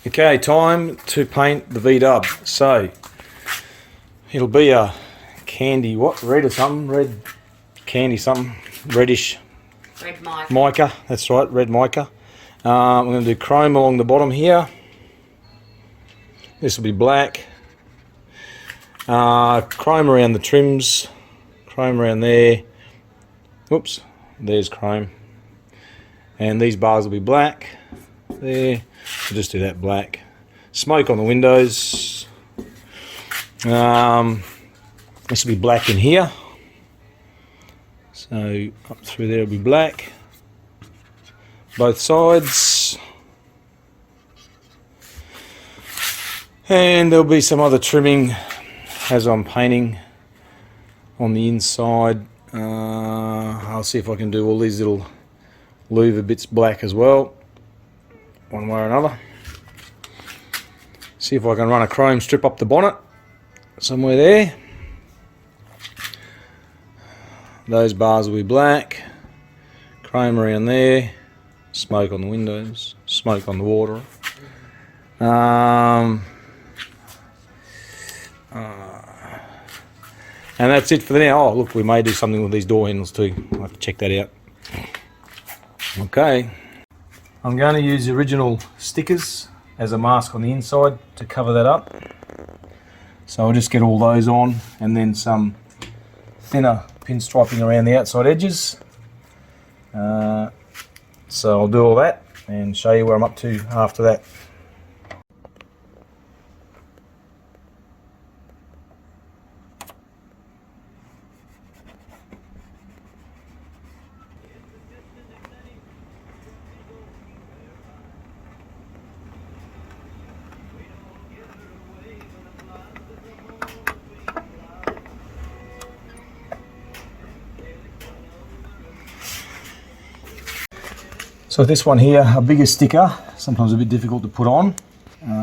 Okay, time to paint the V-dub. So, it'll be a candy, red or something, red candy something, reddish. Red mica. Mica, that's right, red mica. I'm going to do chrome along the bottom here. This will be black. Chrome around the trims, chrome around there. Whoops, there's chrome. And these bars will be black. There, I'll just do that black. Smoke on the windows. This will be black in here. So up through there will be black. Both sides. And there'll be some other trimming as I'm painting on the inside. I'll see if I can do all these little louver bits black as well, one way or another. See if I can run a chrome strip up the bonnet somewhere there. Those bars will be black, chrome around there, smoke on the windows, smoke on the water. And that's it for now. Oh look, we may do something with these door handles too. I'll have to check that out. Okay, I'm going to use the original stickers as a mask on the inside to cover that up. So I'll just get all those on and then some thinner pinstriping around the outside edges. So I'll do all that and show you where I'm up to after that. So this one here, a bigger sticker, sometimes a bit difficult to put on.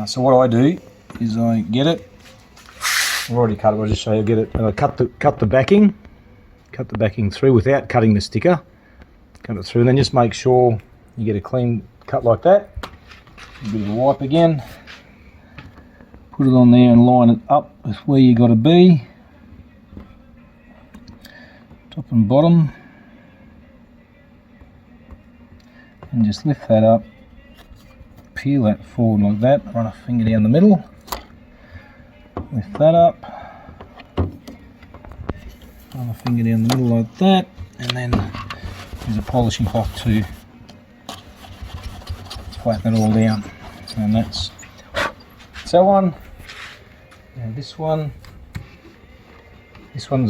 So what I do is I get it. I've already cut it. I'll just show you. Get it. And I cut the backing through without cutting the sticker. Cut it through, and then just make sure you get a clean cut like that. A bit of a wipe again. Put it on there and line it up with where you got to be. Top and bottom. And just lift that up, peel that forward like that, run a finger down the middle, lift that up, run a finger down the middle like that, and then use a polishing cloth to flatten it all down. And that's that one. And this one's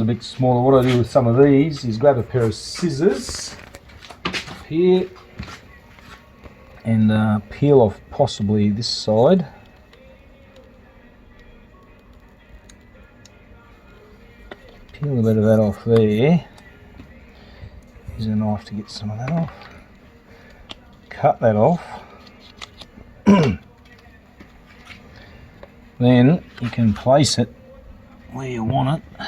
a bit smaller. What I do with some of these is grab a pair of scissors here and peel off possibly this side. Peel a bit of that off there. Use a knife to get some of that off. Cut that off. Then you can place it where you want it.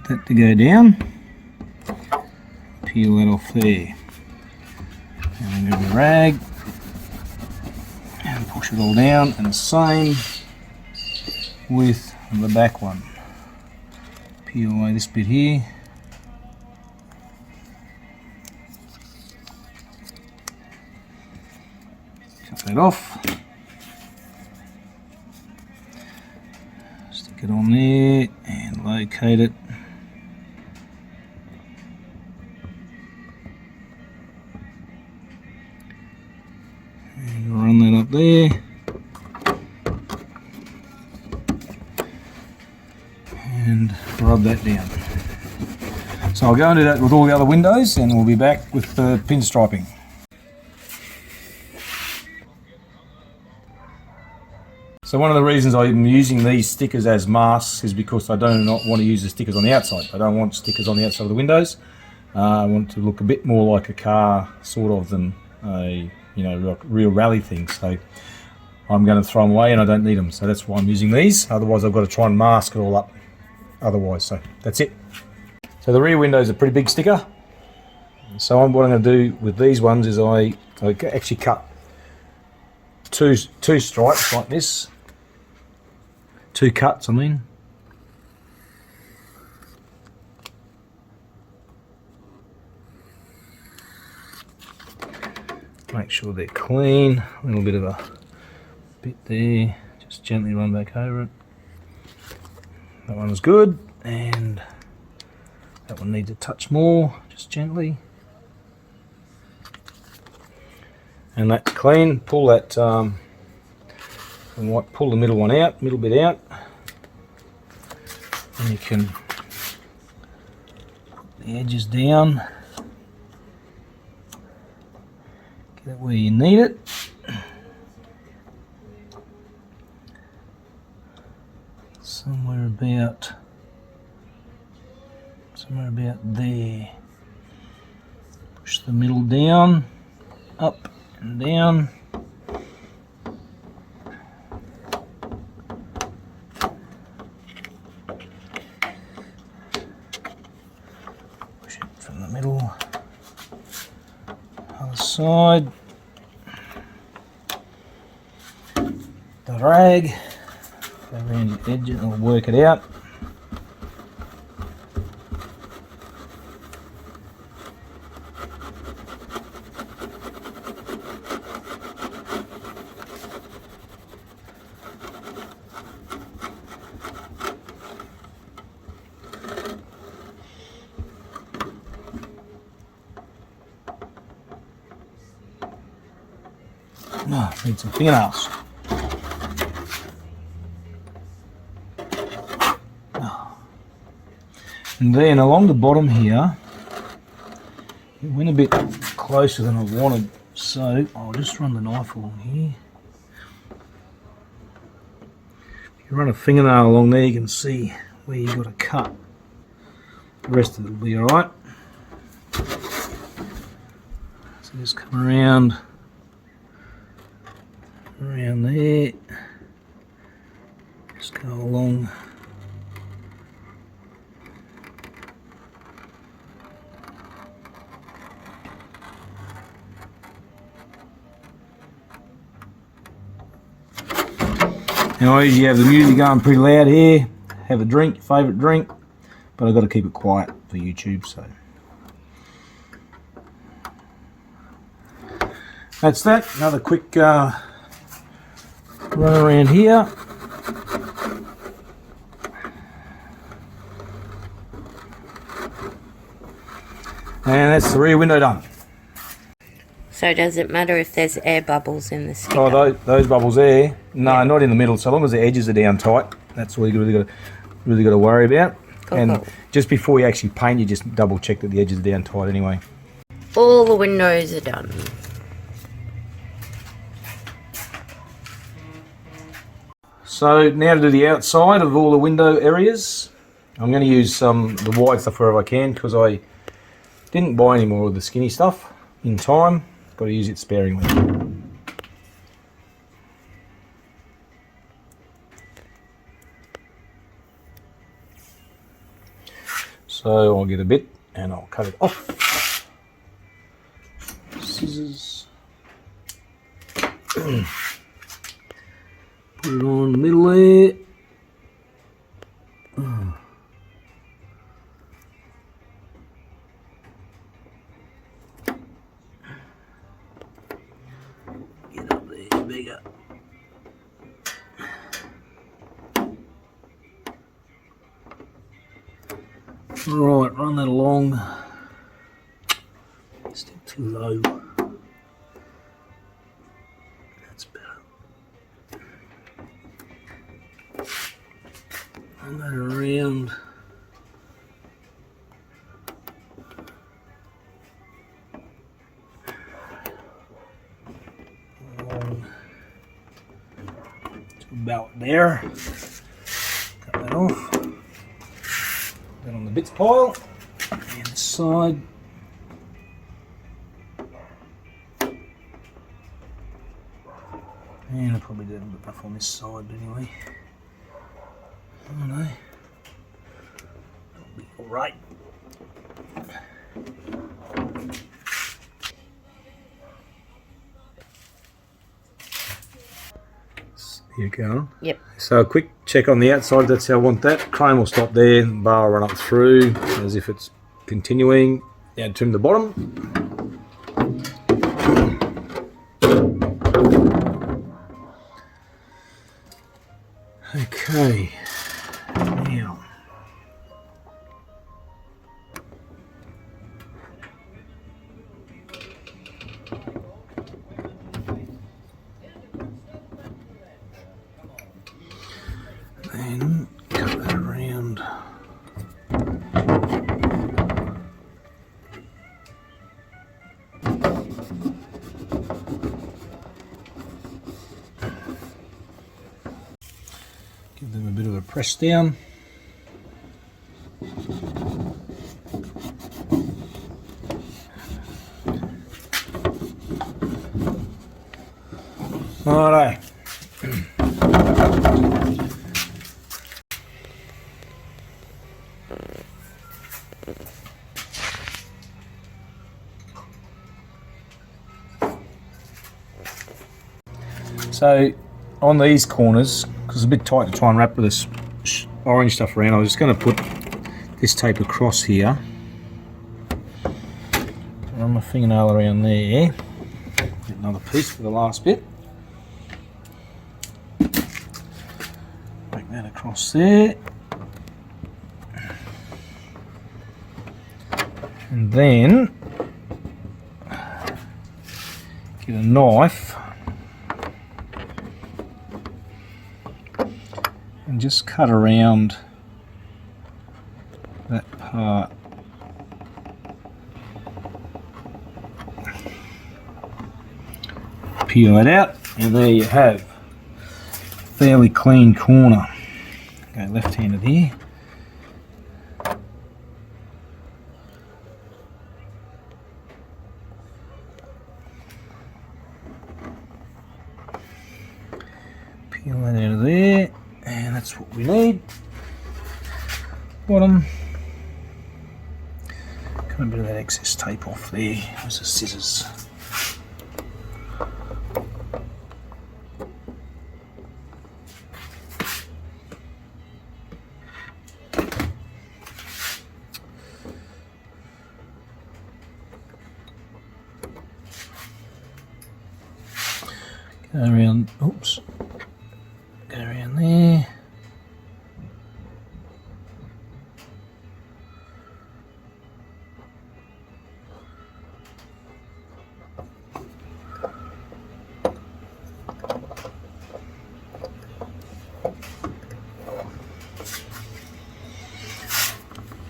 That to go down, peel that off there, and then grab a rag and push it all down, and the same with the back one. Peel away this bit here, cut that off, stick it on there and locate it. Run that up there, and rub that down. So I'll go and do that with all the other windows, and we'll be back with the pinstriping. So one of the reasons I'm using these stickers as masks is because I do not want to use the stickers on the outside. I don't want stickers on the outside of the windows. I want to look a bit more like a car, sort of, than a real rally thing. So I'm going to throw them away, and I don't need them. So that's why I'm using these. Otherwise I've got to try and mask it all up otherwise. So that's it. So the rear window is a pretty big sticker. So what I'm going to do with these ones is I actually cut two stripes like this. 2 cuts, I mean. Make sure they're clean. A little bit of a bit there. Just gently run back over it. That one's good, and that one needs a touch more, just gently. And that's clean. Pull that, pull the middle one out, middle bit out, and you can put the edges down. Get it where you need it. Somewhere about there. Push the middle down, up and down. Push it from the middle. Other side. Drag. Go around the edge and it'll work it out. No, need some fingernails. And then along the bottom here, it went a bit closer than I wanted, so I'll just run the knife along here. If you run a fingernail along there, you can see where you've got to cut. The rest of it will be alright. So just come around there, just go along. Now I usually have the music going pretty loud here, have a drink, favourite drink, but I've got to keep it quiet for YouTube, so. That's that, another quick run around here. And that's the rear window done. So does it matter if there's air bubbles in the sticker? Oh, those bubbles there? No, yeah. Not in the middle. So long as the edges are down tight, that's all you really got to worry about. Cool, and cool. Just before you actually paint, you just double check that the edges are down tight anyway. All the windows are done. So now to do the outside of all the window areas. I'm going to use the white stuff wherever I can because I didn't buy any more of the skinny stuff in time. Got to use it sparingly. So I'll get a bit and I'll cut it off. Scissors. Put it on the middle there. Get up there, bigger. Right, run that along. Still too low. That's better. Run that around. Along to about there. Cut that off. Then on the bits pile, and this side. And I'll probably do a little bit rough on this side, but anyway. I don't know. That'll be alright. Here you go. Yep. So a quick check on the outside, that's how I want that. Chrome will stop there, bar will run up through as if it's continuing. Now trim the bottom. Okay, now then cut that around. Give them a bit of a press down. Righto. So on these corners, because it's a bit tight to try and wrap with this orange stuff around, I was just going to put this tape across here. Run my fingernail around there. Get another piece for the last bit. Break that across there. And then get a knife and just cut around that part. Peel it out, and there you have fairly clean corner. Go left-handed here. Peel that out of there, and that's what we need. Bottom. Cut a bit of that excess tape off there. There's the scissors. Go around, oops, go around there.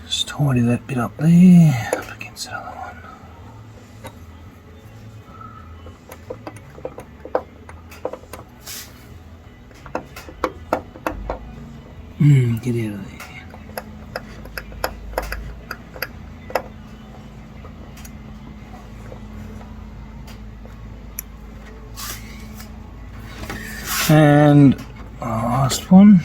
Just tidy that bit up there, up against that other one. Get out of there. And last one.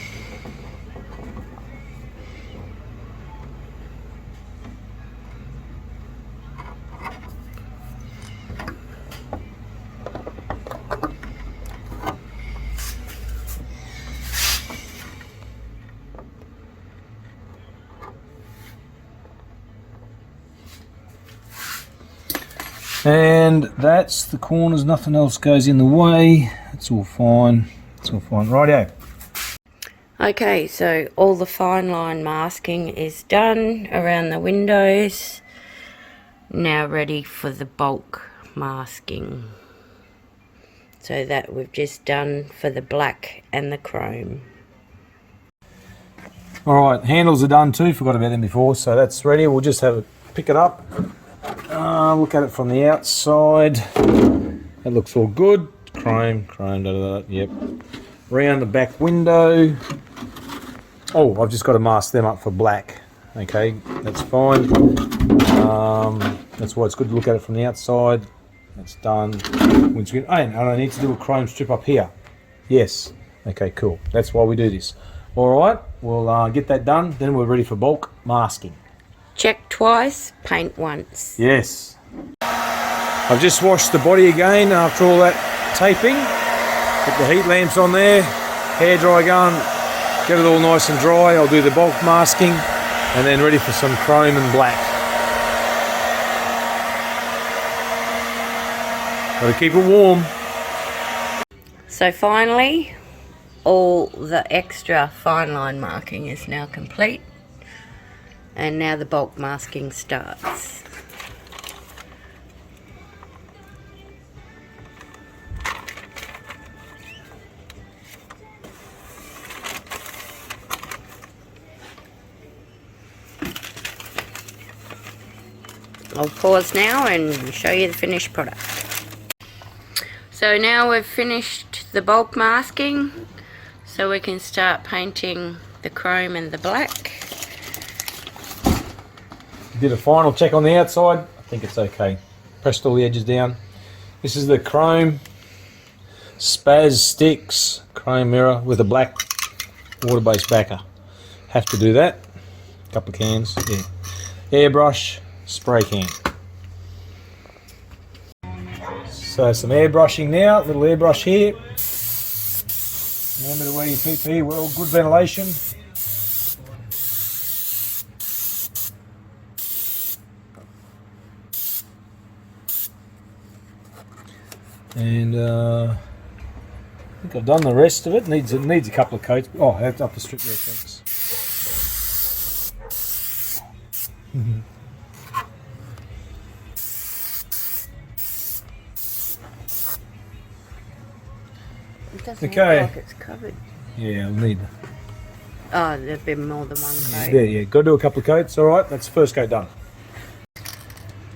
And that's the corners, nothing else goes in the way. It's all fine. It's all fine. Rightio. Okay, so all the fine line masking is done around the windows. Now ready for the bulk masking. So that we've just done for the black and the chrome. Alright, handles are done too. Forgot about them before, so that's ready. We'll just have it, pick it up. Look at it from the outside. That looks all good. Chrome, yep. Round the back window. Oh, I've just got to mask them up for black. Okay, that's fine. That's why it's good to look at it from the outside. That's done. Windscreen. Oh, and I need to do a chrome strip up here. Yes. Okay, cool. That's why we do this. Alright, we'll get that done. Then we're ready for bulk masking. Check twice, paint once. Yes. I've just washed the body again after all that taping. Put the heat lamps on there. hairdryer going, get it all nice and dry. I'll do the bulk masking and then ready for some chrome and black. Got to keep it warm. So finally, all the extra fine line marking is now complete, and now the bulk masking starts. I'll pause now and show you the finished product. So now we've finished the bulk masking, so we can start painting the chrome and the black. Did a final check on the outside. I think it's okay. Pressed all the edges down. This is the chrome Spaz Sticks chrome mirror with a black water-based backer. Have to do that. Couple of cans. Yeah. Airbrush, spray can. So some airbrushing now. Little airbrush here. Remember to wear your PPE. Well, good ventilation. And I think I've done the rest of it. Needs a couple of coats. Oh, I have to up the strip there, thanks. It doesn't Okay. look like it's covered. Yeah, I'll need. Oh, there've been more than one coat. Yeah. Got to do a couple of coats. All right, that's the first coat done.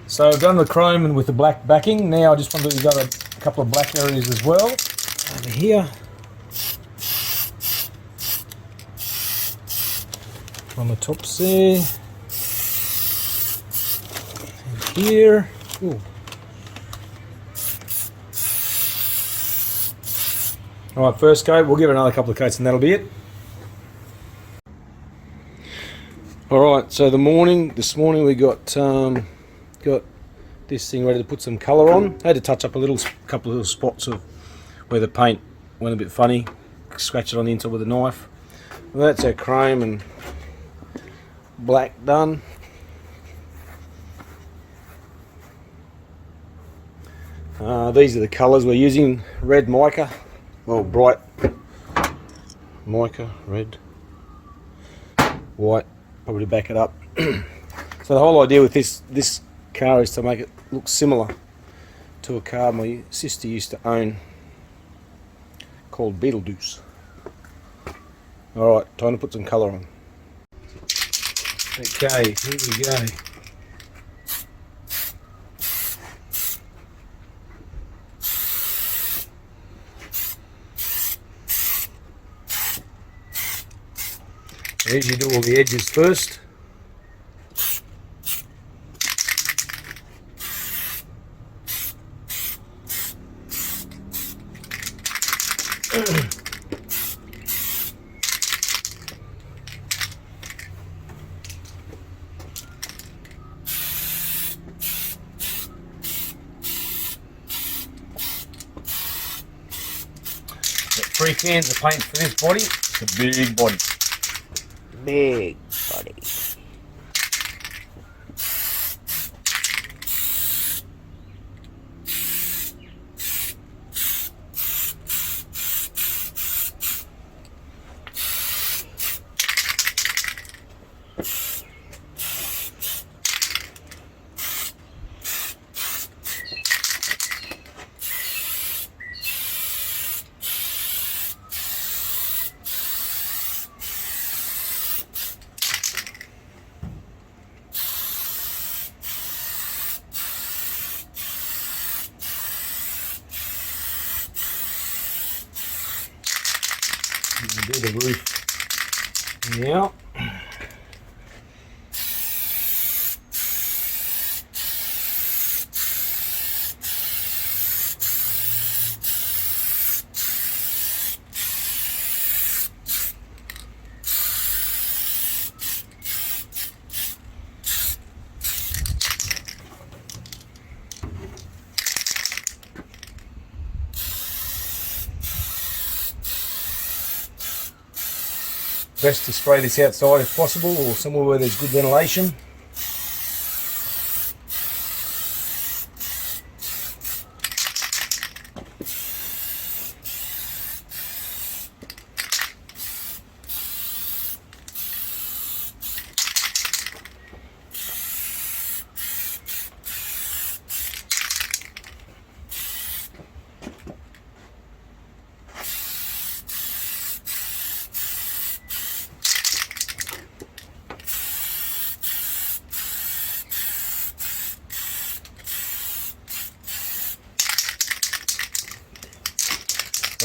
So I've done the chrome and with the black backing. Now I just want to do a couple of black areas as well. Over here. On the tops there. And here. Ooh. Alright, first coat, we'll give it another couple of coats and that'll be it. Alright, so this morning we got this thing ready to put some colour on. I had to touch up couple of little spots of where the paint went a bit funny. Scratch it on the inside with a knife. Well, that's our chrome and black done. These are the colours we're using. Red mica. Well, bright mica, red, white, probably to back it up. So the whole idea with this car is to make it look similar to a car my sister used to own called Beetlejuice. Alright, time to put some colour on. Okay, here we go. As you do all the edges first. Got 3 cans of paint for this body. It's a big body. Big body. Do the roof now. best to spray this outside if possible, or somewhere where there's good ventilation.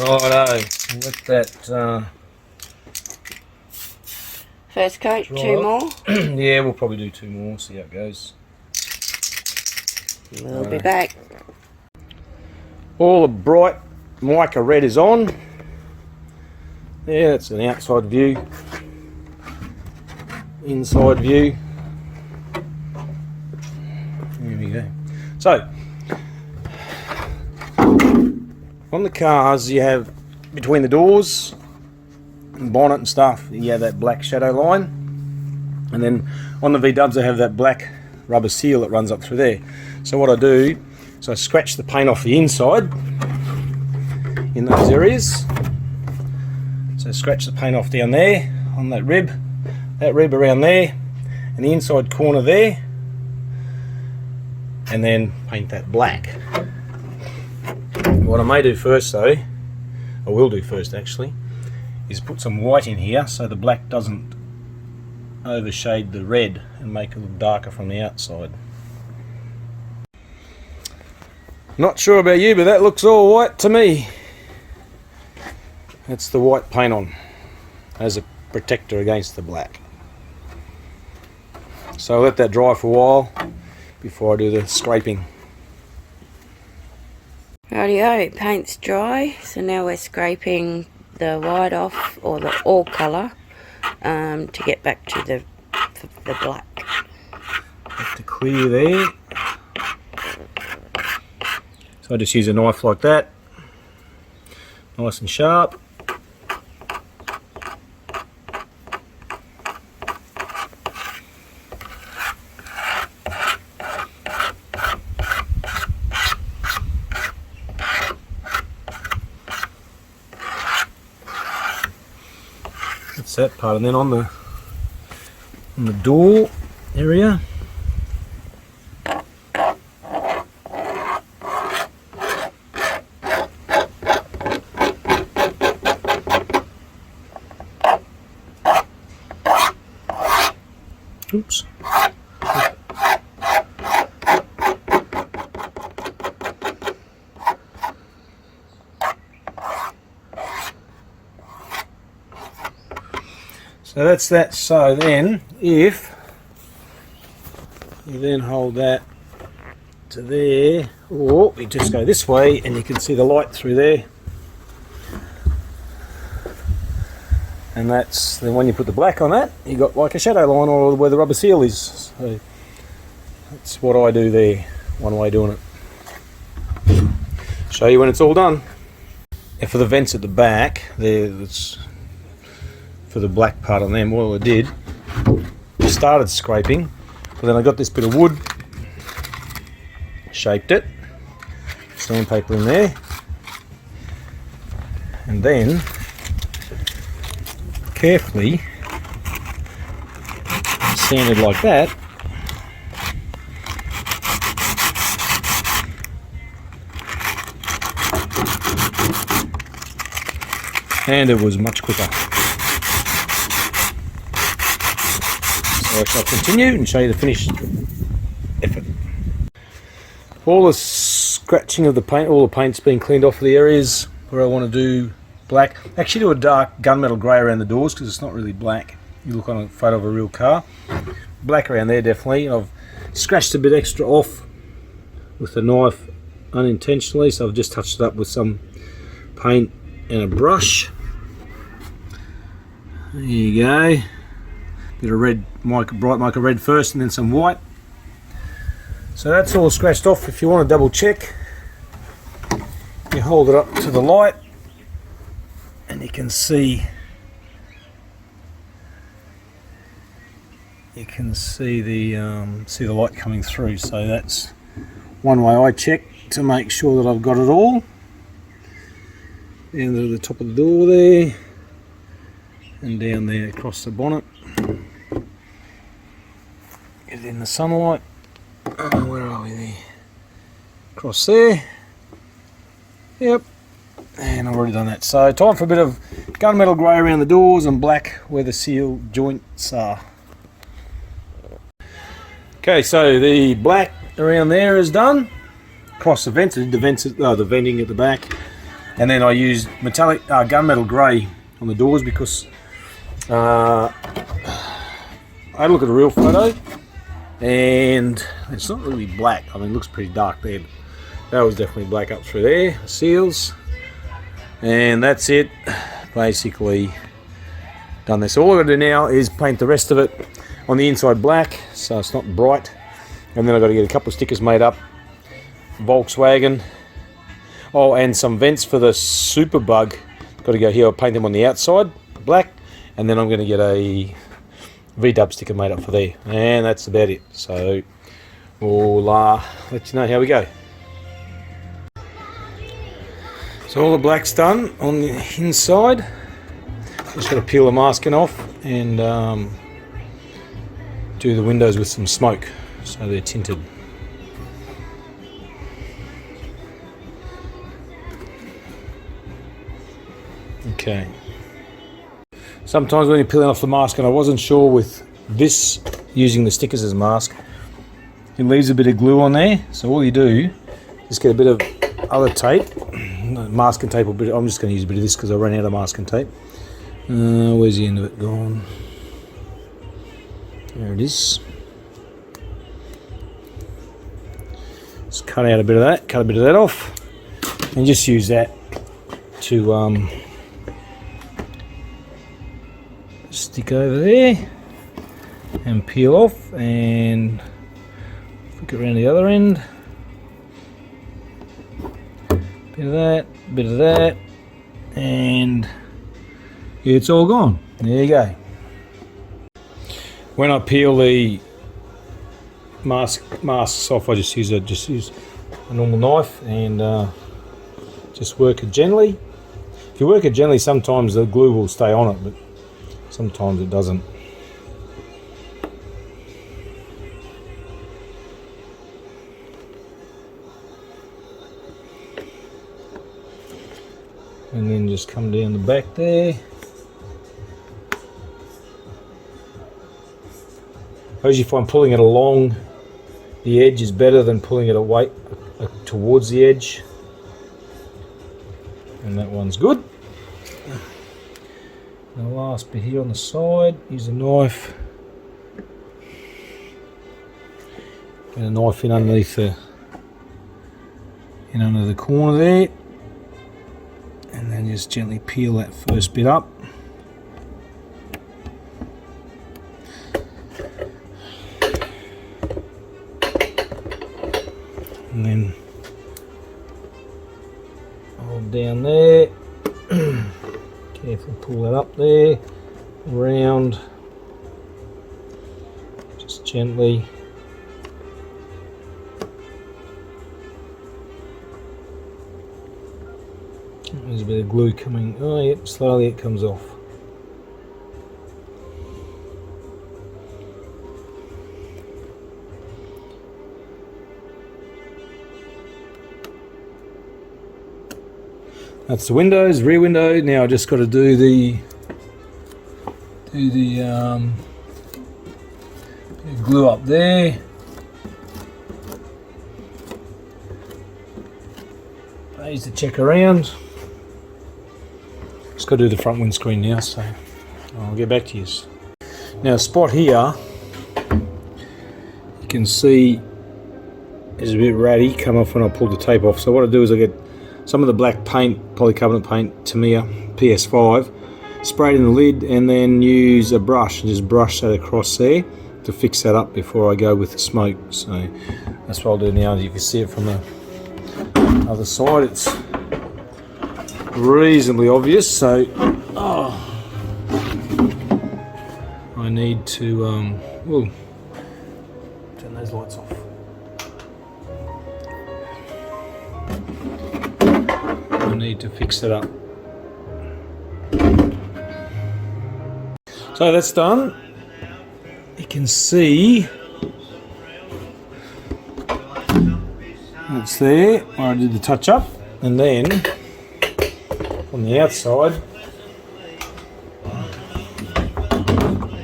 Righto, let that First coat, dry 2 up. more. Yeah, we'll probably do 2 more, see how it goes. We'll be back. All the bright mica red is on. Yeah, that's an outside view. Inside view. There we go. So, on the cars you have, between the doors and bonnet and stuff, you have that black shadow line. And then on the V-dubs I have that black rubber seal that runs up through there. So what I do is I scratch the paint off the inside in those areas. So scratch the paint off down there on that rib around there, and the inside corner there, and then paint that black. What I may do first though, I will do first actually, is put some white in here so the black doesn't overshade the red and make it look darker from the outside. Not sure about you, but that looks all white to me. That's the white paint on as a protector against the black. So I'll let that dry for a while before I do the scraping. Rightio, paint's dry, so now we're scraping the white off, or the all colour, to get back to the black. Have to clear there. So I just use a knife like that, nice and sharp. That's that part, and then on the door area, oops. So that's that. So then, if you then hold that to there, or we just go this way and you can see the light through there. And that's then when you put the black on that, you got like a shadow line, or where the rubber seal is. So that's what I do there, one way doing it. Show you when it's all done. And for the vents at the back, there, that's for the black part on them. What I did, I started scraping, but then I got this bit of wood, shaped it, sandpaper in there, and then carefully sanded like that, and it was much quicker. So I shall continue and show you the finished effort. All the scratching of the paint, all the paint's been cleaned off the areas where I want to do black. Actually do a dark gunmetal grey around the doors because it's not really black. You look on a photo of a real car. Black around there definitely. I've scratched a bit extra off with the knife unintentionally, so I've just touched it up with some paint and a brush. There you go. Bit of red, bright mica red first, and then some white. So that's all scratched off. If you want to double check, you hold it up to the light and you can see you can see the light coming through. So that's one way I check to make sure that I've got it all. Down to the top of the door there, and down there across the bonnet. Get it in the sunlight. Where are we there? Across there. Yep. And I've already done that. So time for a bit of gunmetal grey around the doors and black where the seal joints are. Okay, so the black around there is done. Across the vents, I did the venting at the back. And then I used metallic gunmetal grey on the doors because I had a look at a real photo and it's not really black. I mean, it looks pretty dark there, but that was definitely black up through there, seals. And that's it, basically done this. So all I've got to do now is paint the rest of it on the inside black so it's not bright. And then I've got to get a couple of stickers made up. Volkswagen. Oh, and some vents for the Super Bug. Got to go here, I'll paint them on the outside, black, and then I'm going to get a V-dub sticker made up for there. And that's about it. So we'll let you know how we go. So all the black's done on the inside. Just got to peel the masking off and do the windows with some smoke so they're tinted. Okay. Sometimes when you're peeling off the mask, and I wasn't sure with this using the stickers as mask, it leaves a bit of glue on there. So all you do is get a bit of other tape, masking tape. I'm just going to use a bit of this because I ran out of masking tape. Where's the end of it gone? There it is. Just cut out a bit of that, cut a bit of that off, and just use that to stick over there and peel off, and flick it around the other end. Bit of that, and it's all gone. There you go. When I peel the masks off, I just use a normal knife and just work it gently. If you work it gently, sometimes the glue will stay on it, but sometimes it doesn't. And then just come down the back there. I usually find pulling it along the edge is better than pulling it away towards the edge. And that one's good. The last bit here on the side, use a knife. Get a knife in underneath under the corner there, and then just gently peel that first bit up. And then hold down there. Careful, pull that up there, around, just gently. There's a bit of glue coming. Oh, yep, slowly it comes off. That's the windows, rear window. Now I just got to do the glue up there. Pays to check around. Just got to do the front windscreen now, so I'll get back to you. Now the spot here, you can see is a bit ratty, come off when I pulled the tape off. So what I do is I get some of the black paint, polycarbonate paint, Tamiya PS5, spray it in the lid, and then use a brush and just brush that across there to fix that up before I go with the smoke. So that's what I'll do now. As you can see it from the other side, it's reasonably obvious. So I need to Ooh. Turn those lights off. I need to fix it up. So that's done. You can see it's there where I did the touch up, and then on the outside,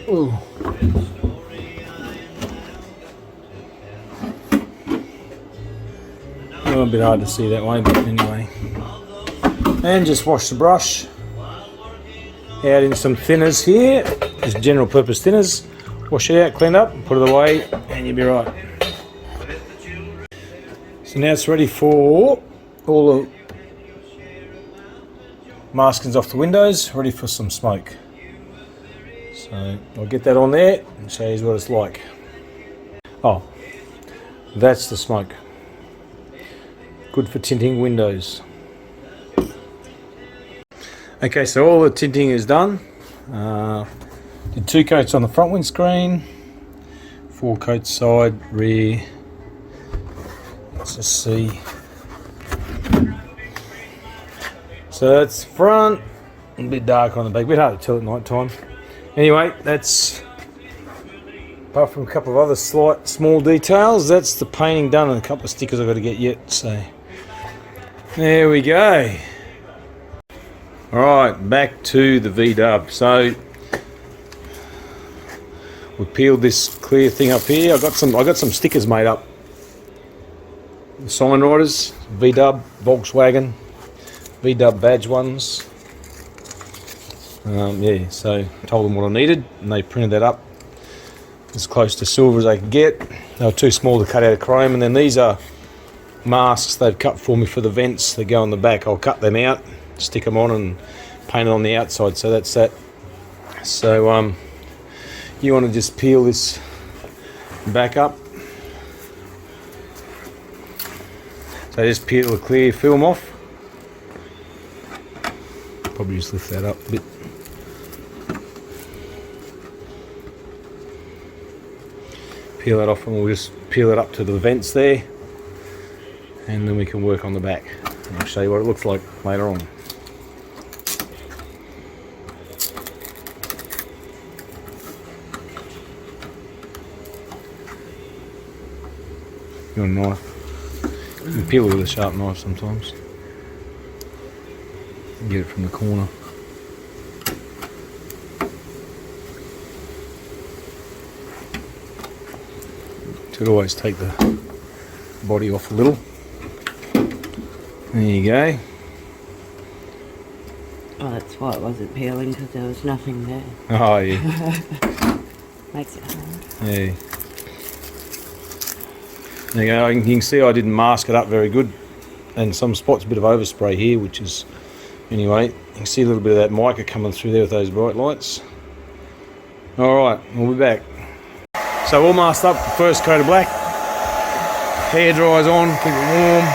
ooh, a bit hard to see that way, but anyway. And just wash the brush. Add in some thinners here, just general purpose thinners. Wash it out, clean up, put it away, and you'll be right. So now it's ready for all the maskings off the windows, ready for some smoke. So I'll get that on there and show you what it's like. Oh, that's the smoke. Good for tinting windows. Okay, so all the tinting is done. Did 2 coats on the front windscreen, 4 coats side, rear. Let's just see. So that's front, a bit dark on the back, a bit hard to tell at night time. Anyway, that's, apart from a couple of other slight small details, that's the painting done, and a couple of stickers I've got to get yet. So there we go. Alright, back to the V-dub. So we peeled this clear thing up here. I got some stickers made up. Sign riders, V-dub, Volkswagen, V-dub badge ones. Yeah, so told them what I needed, and they printed that up as close to silver as they could get. They were too small to cut out of chrome, and then these are masks they've cut for me for the vents that go on the back. I'll cut them out, stick them on, and paint it on the outside. So that's that. So you want to just peel this back up. So just peel the clear film off. Probably just lift that up a bit. Peel that off, and we'll just peel it up to the vents there, and then we can work on the back. And I'll show you what it looks like later on. You want a knife? You can peel it with a sharp knife sometimes. Get it from the corner. Should always take the body off a little. There you go. Oh, that's why it wasn't peeling, because there was nothing there. Oh yeah. Makes it hard. Yeah. There you go. You can see I didn't mask it up very good, and some spots a bit of overspray here, which is, anyway, you can see a little bit of that mica coming through there with those bright lights. Alright, we'll be back. So all masked up, first coat of black, hair dryer's on, keep it warm,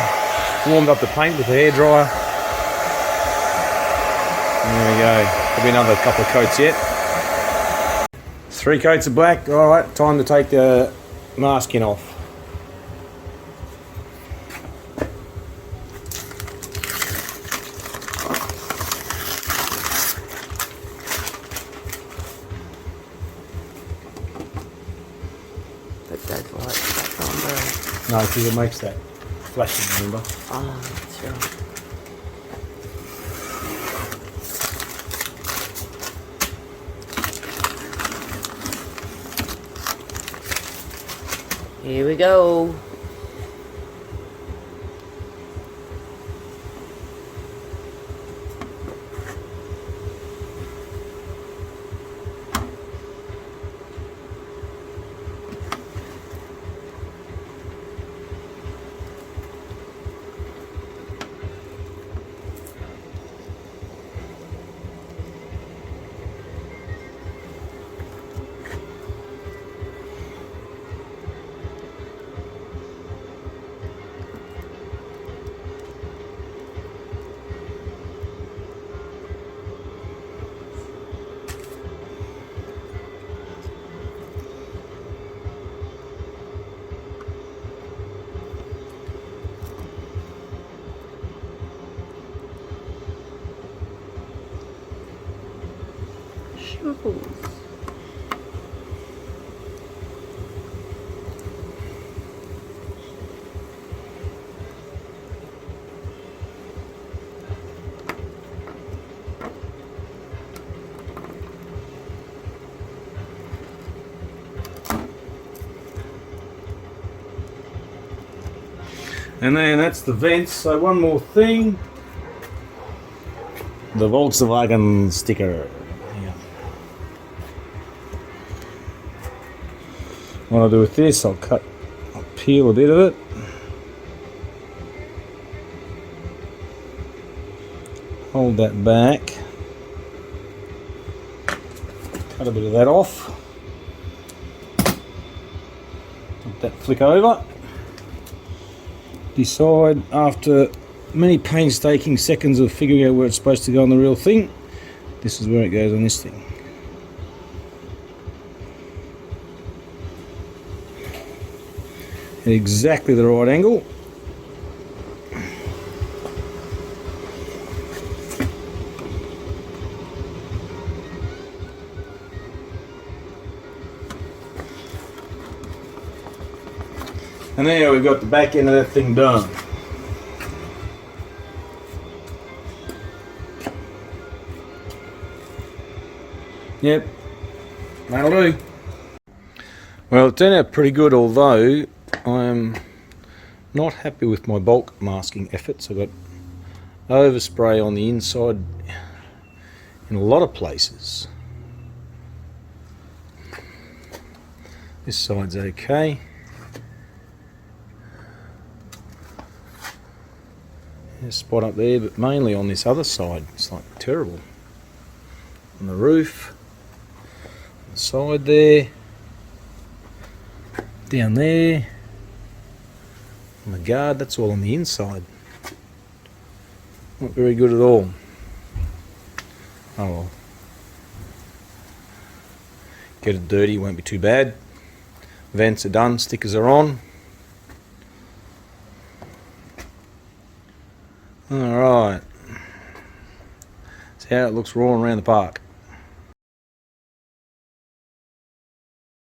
warmed up the paint with the hair dryer. There we go, there'll be another couple of coats yet. 3 coats of black. Alright, time to take the masking off. But those lights back on, bro. No, because it makes that flashing, remember? Oh, that's right. Here we go. pimples. And then that's the vents. So one more thing. The Volkswagen sticker. Yeah. What I'll do with this, I'll peel a bit of it. Hold that back. Cut a bit of that off. Let that flick over. Decide after many painstaking seconds of figuring out where it's supposed to go on the real thing, this is where it goes on this thing. At exactly the right angle. And there we've got the back end of that thing done. Yep, that'll do. Well, it turned out pretty good, although I'm not happy with my bulk masking efforts. I've got overspray on the inside in a lot of places. This side's okay. There's a spot up there, but mainly on this other side, it's like terrible. On the roof, on the side there, down there, on the guard, that's all on the inside. Not very good at all. Oh well. Get it dirty, won't be too bad. Vents are done, stickers are on. Alright. See how it looks rolling around the park.